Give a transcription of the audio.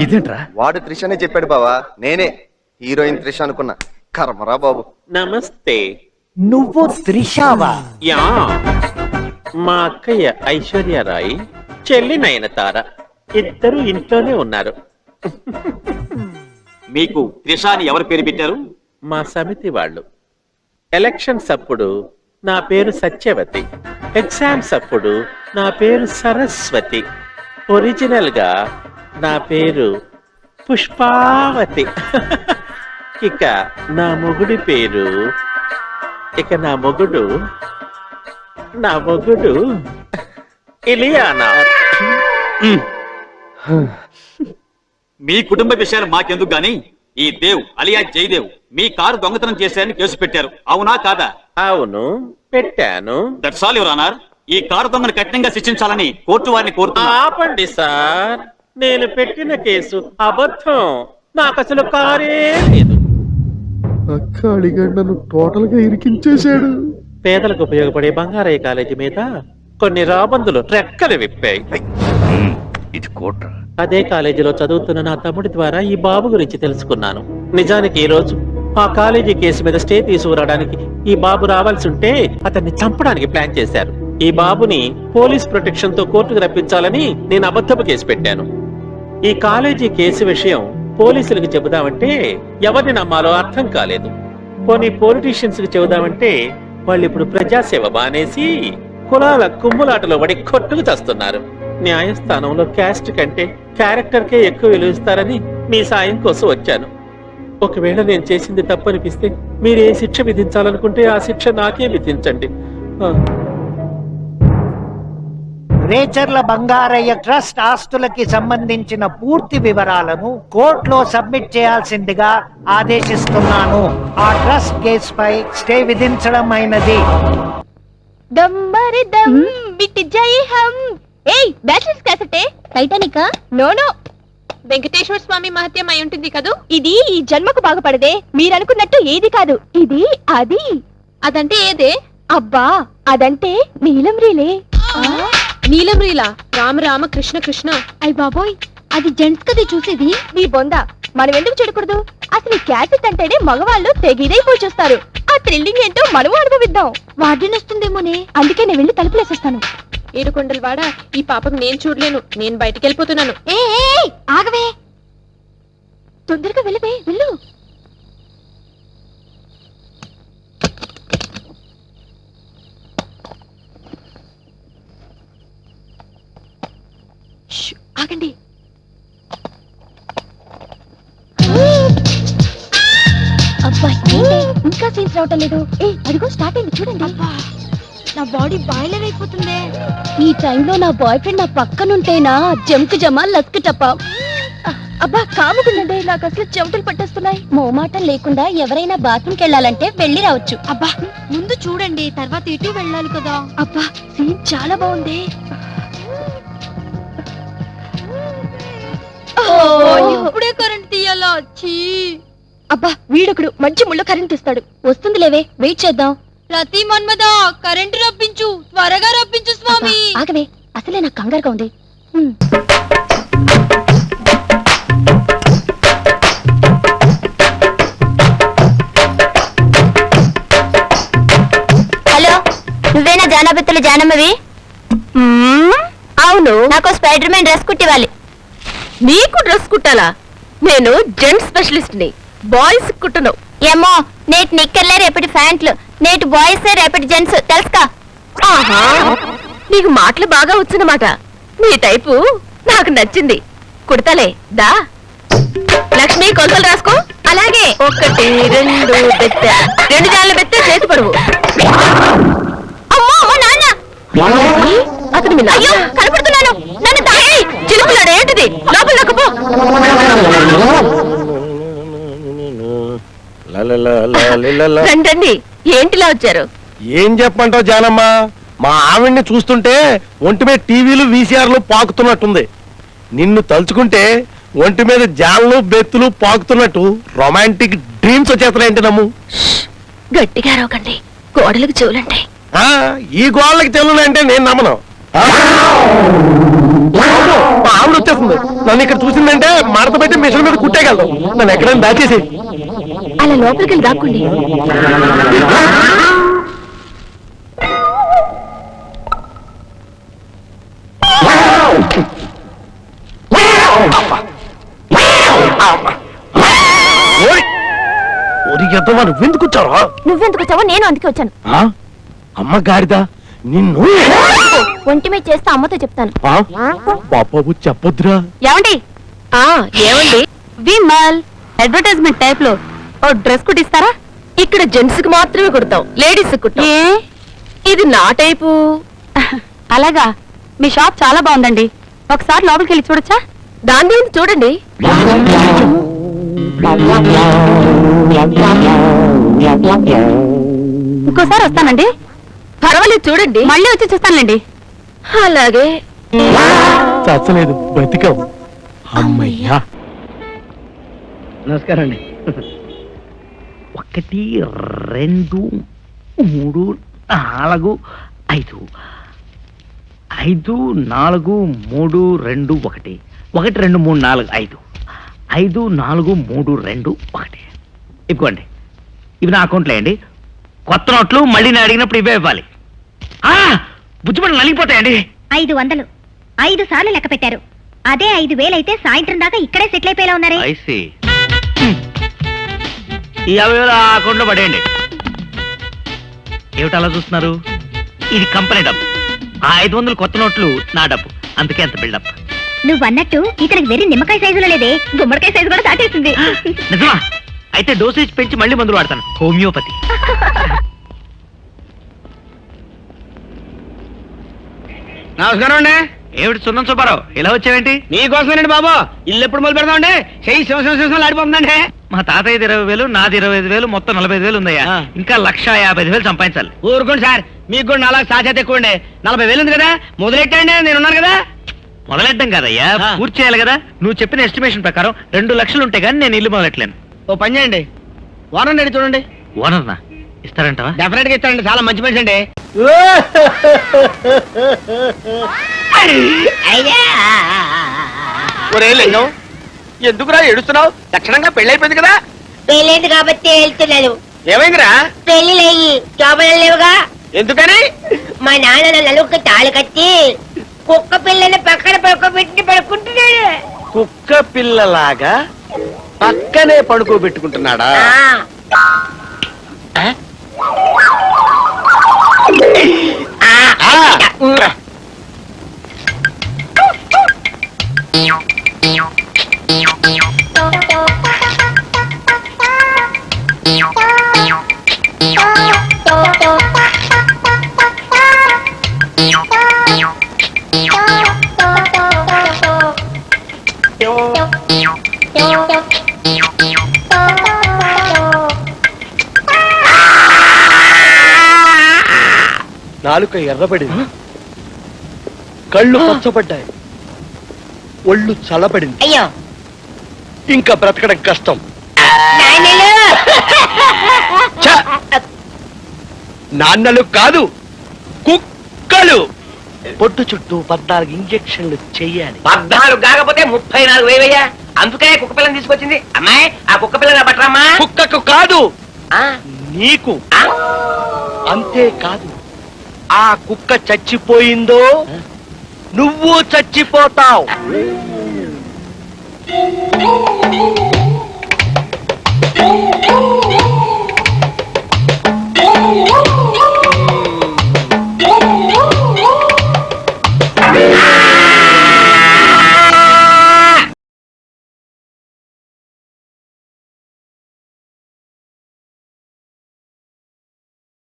ఇదేంట్రా? వాడు త్రిష అనే చెప్పాడు బావా, నేనే హీరోయిన్ త్రిష అనుకున్నా. కర్మరా బాబు. నమస్తే. నువ్వు త్రిషావా? యా, మా అక్కయ్య ఐశ్వర్యరాయ్, చెల్లి నయనతార, ఇద్దరు ఇంట్లోనే ఉన్నారు. మీకు త్రిష అని ఎవరు పేరు పెట్టారు? మా సమితి వాళ్ళు. ఎలక్షన్స్ అప్పుడు నా పేరు సత్యవతి, ఎగ్జామ్స్ అప్పుడు నా పేరు సరస్వతి, ఒరిజినల్ గా నా పేరు పుష్పావతి. ఇక నా మొగుడి పేరు నా మొగుడు ఇలియానా. మీ కుటుంబ విషయాలు మాకెందుకు గాని, ఈ దేవ్ అలియా జయదేవ్ మీ కారు దొంగతనం చేశారని కేసు పెట్టారు, అవునా కాదా? అవును, పెట్టాను. That's all your honour. ఈ కారు దొంగను కఠినంగా శిక్షించాలని కోర్టు వారిని కోరుతున్నా. ఆపండి సార్, నేను పెట్టిన కేసు అబద్ధం. నాకు అసలు కారే లేదు. అక్క అడిగాడు, నన్ను టోటల్ గా ఇరికించేశాడు. పేదలకు ఉపయోగపడే బంగారయ్య కాలేజీ మీద కొన్ని రాబందులు రెక్కలు విప్పాయి. ఇది కోట్ర. అదే కాలేజీలో చదువుతున్న నా తమ్ముడి ద్వారా ఈ బాబు గురించి తెలుసుకున్నాను. నిజానికి ఈ రోజు ఆ కాలేజీ కేసు మీద స్టే తీసుకురావడానికి ఈ బాబు రావాల్సి ఉంటే అతన్ని చంపడానికి ప్లాన్ చేశారు. ఈ బాబుని పోలీస్ ప్రొటెక్షన్ తో కోర్టుకు రప్పించాలని నేను అబద్ధపు కేసు పెట్టాను. ఈ కాలేజీ కేసు విషయం పోలీసులకు చెబుదామంటే ఎవరిని నమ్మాలో అర్థం కాలేదు. పోనీ పొలిటీషియన్స్ కి చెబుదామంటే వాళ్ళు ఇప్పుడు ప్రజాసేవ బానేసి కులాల కుమ్ములాటలో పడి కొట్టుకు చేస్తున్నారు. న్యాయస్థానంలో క్యాస్ట్ కంటే క్యారెక్టర్ కే ఎక్కువ విలువిస్తారని మీ సాయం కోసం వచ్చాను. ఒకవేళ నేను చేసింది తప్పనిపిస్తే మీరు ఏ శిక్ష విధించాలనుకుంటే ఆ శిక్ష నాకే విధించండి. రేచర్ల బంగారయ్య ట్రస్ట్ ఆస్తులకి సంబంధించిన పూర్తి వివరాలను కోర్టులో సబ్మిట్ చేయాల్సిందిగా ఆదేశిస్తున్నాను. ఆ ట్రస్ట్ కేసుపై స్టే విధించడం అయినది. వెంకటేశ్వర స్వామి మహత్యం అయి ఉంటుంది కదూ. ఇది ఈ జన్మకు బాగుపడదే, మీరనుకున్నట్టు ఏది కాదు. ఇది అది. అదంటే ఏదే? అబ్బా, అదంటే నీలం రీలే. నీలం రీలా? రామ రామ కృష్ణ కృష్ణ. అయ్య బాబోయ్, అది జెంట్స్ కది చూసేది. నీ బొంద, మనం ఎందుకు చూడకూడదు? అసలు క్యాసెట్ అంటేనే మగవాళ్ళు తెగిదైపోయి చూస్తారు. ఆ థ్రిల్లింగ్ ఏంటో మనము అనుభవిద్దాం. వార్డెన్ వస్తుందేమోనే, అందుకే నేను వెళ్ళి తలుపులేసేస్తాను. ఏడుకొండలు వాడా, ఈ పాపకు నేను చూడలేను. నేను బయటికి వెళ్ళిపోతున్నాను. ఆగవే, తొందరగా వెళ్ళవే, వెళ్ళు. ఆగండి. అబ్బా, ఇంకా సీన్స్ రావటం లేదు. అదిగో స్టార్ట్ అయింది చూడండి. నా బాడీ బాయిలర్ అయిపోతుంది. ఈ టైంలో నా బాయ్ ఫ్రెండ్ నా పక్కనుంటేనా జంకు జమా లస్క్ టపా. అబ్బా కాముకుందండి, నాకు అసలు చెమటలు పట్టేస్తున్నాయి. మోమాటం లేకుండా ఎవరైనా బాత్రూమ్కి వెళ్ళాలంటే వెళ్ళి రావచ్చు. అబ్బా ముందు చూడండి, తర్వాత ఇటు వెళ్ళాలి కదా. అబ్బా సీన్ చాలా బాగుంది. ఇప్పుడే కరెంట్ తీయాలా? అబ్బా వీడొకడు మంచి ముళ్ళ కరెంట్ ఇస్తాడు. వస్తుంది లేవే, వెయిట్ చేద్దాం. రతి మన్మద, కరెంటు రప్పించు, త్వరగా రప్పించు స్వామి. ఆగవే, అసలే నాకు కంగారుగా ఉంది. హలో, నువ్వేనా జానపత్రులు జానమ్మవి? అవును, నాకు స్పైడర్ మ్యాన్ డ్రెస్ కుట్టివ్వాలి. నీకు డ్రెస్ కుట్టాలా? నేను జెంట్స్ స్పెషలిస్ట్ ని, బాయ్స్ కుట్టను. ఏమో, నేటి నిక్కర్లే రేపటి ప్యాంట్లు, నేటి బాయ్స్ రేపటి జెంట్స్, తెలుసుకా? ఆహా, నీకు మాటలు బాగా వచ్చినమాట. నీ టైపు నాకు నచ్చింది, కుడతలే దా. లక్ష్మి, కొలతలు రాసుకో. అలాగే. 1 2 బెత్త, 2 జాన్ల బెత్త, చేతి పడువు. అమ్మో నాన్న, అతను మీ అయ్యో కనపడుతున్నాను, నన్ను తాగి. చిలుకులాడు ఏంటిది? లోపల నొక్కపో. రండి, ఏంటిలా వచ్చారు? ఏం చెప్పంటావు జానమ్మ, మా ఆవిడ్ని చూస్తుంటే ఒంటి మీద టీవీలు వీసీఆర్లు పాకుతున్నట్టుంది. నిన్ను తలుచుకుంటే ఒంటి మీద జాన్లు బెత్తులు పాకుతున్నట్టు రొమాంటిక్ డ్రీమ్స్ వచ్చేస్తున్నాయంటే నమ్ము. గట్టిగా అరవకండి, గోడలకు చెవులంటాయి. ఈ గోళ్ళకి చెవులంటే నేను నమ్మను. మా ఆవిడ వచ్చేస్తుంది. నన్ను ఇక్కడ చూసిందంటే మడత పెట్టి మిషన్ మీద కుట్టేయగలదు. నన్ను ఎక్కడైనా దాచేసి. అలా లోపలికి వెళ్ళి దాక్కోండి. నువ్వెందుకు వచ్చావా? నువ్వెందుకు వచ్చావో నేను అందుకే వచ్చాను. అమ్మ గాడిదా నిన్ను ఒంటి మీద చేస్తే అమ్మతో చెప్తాను. పాపపు చెప్పొద్దురా. ఏమండి ఏమండి విమల్ అడ్వర్టైజ్మెంట్ టైప్ లో ఓ డ్రెస్ కుట్టిస్తారా? ఇక్కడ జెంట్స్ కి మాత్రమే కుడతాం, లేడీస్ కుట్టాం. ఇది నా టైపు. అలాగా, మీ షాప్ చాలా బాగుందండి. ఒకసారి లోపలికి వెళ్ళి చూడొచ్చా? దాని చూడండి. ఇంకోసారి వస్తానండి. పర్వాలేదు, చూడండి. మళ్ళీ వచ్చి చూస్తానులేండి. అలాగే. చచ్చలేదు, బ్రతికావు. అమ్మయ్యా. నమస్కారం అండి. 1 2 3 4 5 5 4 3 2 1 1 2 3 4 5 5 4 3 2 1. ఇవ్వండి, ఇవి నా అకౌంట్లో అండి. కొత్త నోట్లు మళ్ళీ నేను అడిగినప్పుడు ఇవే ఇవ్వాలి. బుజ్జిపడి నలిగిపోతాయండి. 500 5 సార్లు లెక్క పెట్టారు. అదే 5,000 అయితే సాయంత్రం దాకా ఇక్కడే సెటిల్ అయిపోయేలా ఉన్నారే. ఈ 50,000 ఆ అకౌంట్లో పడేయండి. ఏమిటి అలా చూస్తున్నారు? ఇది కంపెనీ డబ్బు. ఆ 500 కొత్త నోట్లు నా డబ్బు. అందుకే అంత బిల్డప్. నువ్వు అన్నట్టు ఇతనికి వెరీ నిమ్మకాయ సైజులో లేదే, గుమ్మడికాయ సైజు కూడా దాటేసింది. నిజమా? అయితే డోసేజ్ పెంచి మళ్ళీ మందులు వాడతాను. హోమియోపతి. నమస్కారం అండి. ఏమిటి సున్నం సుబ్బారావు, ఇలా వచ్చావేంటి? మీకోసమేనండి బాబు. ఇల్లు ఎప్పుడు మొదలు పెడదామండి? చెయ్యి సంవత్సరం ఆడిపోతుందండి. మా తాతయ్యది 20,000, నాది 25,000, మొత్తం 45,000 ఉందయ్యా. ఇంకా 1,50,000 సంపాదించాలి. ఊరుకోండి సార్, మీకు కూడా 4 సాధ్యత ఎక్కువ అండి. 40,000 ఉంది కదా, మొదలెట్టండి. నేనున్నాను కదా. మొదలెట్టం కదయ్యా, పూర్తి చేయాలి కదా. నువ్వు చెప్పిన ఎస్టిమేషన్ ప్రకారం 2 లక్షలు ఉంటే గానీ నేను ఇల్లు మొదలెట్టలేను. ఓ పని చేయండి, ఓనర్ రెడీ చూడండి. ఓనర్నా? ఇస్తారంటవా? డెఫినెట్ గా ఇస్తారండి, చాలా మంచి మనిషి అండి. ఎందుకురా ఏడుస్తున్నావు? లక్షణంగా పెళ్ళైపోయింది కదా. పెళ్ళైంది కాబట్టి వెళ్తున్నాను. ఏమైందిరా? పెళ్లిలయ్యి శోభలు లేవుగా. ఎందుకని? మా నాన్న నలుగురికి తాళి కట్టి కుక్క పిల్లని పక్కన పడుకోబెట్టి పడుకుంటున్నాడు. కుక్క పిల్లలాగా పక్కనే పడుకోబెట్టుకుంటున్నాడా? నాలుక ఎర్రబడింది, కళ్ళు పచ్చబడ్డాయి, ఒళ్ళు చల్లబడింది. అయ్యో, ఇంకా బ్రతకడం కష్టం. నాన్నలు కాదు, కుక్కలు. పొట్టు చుట్టూ 14 ఇంజెక్షన్లు చెయ్యాలి. 14 కాకపోతే 34 వేవయ్యా. అందుకే కుక్క పిల్లని తీసుకొచ్చింది. అమ్మాయి, ఆ కుక్క పిల్లని పట్టరమ్మా. కుక్కకు కాదు, నీకు. అంతేకాదు, ఆ కుక్క చచ్చిపోయిందో నువ్వు చచ్చిపోతావు.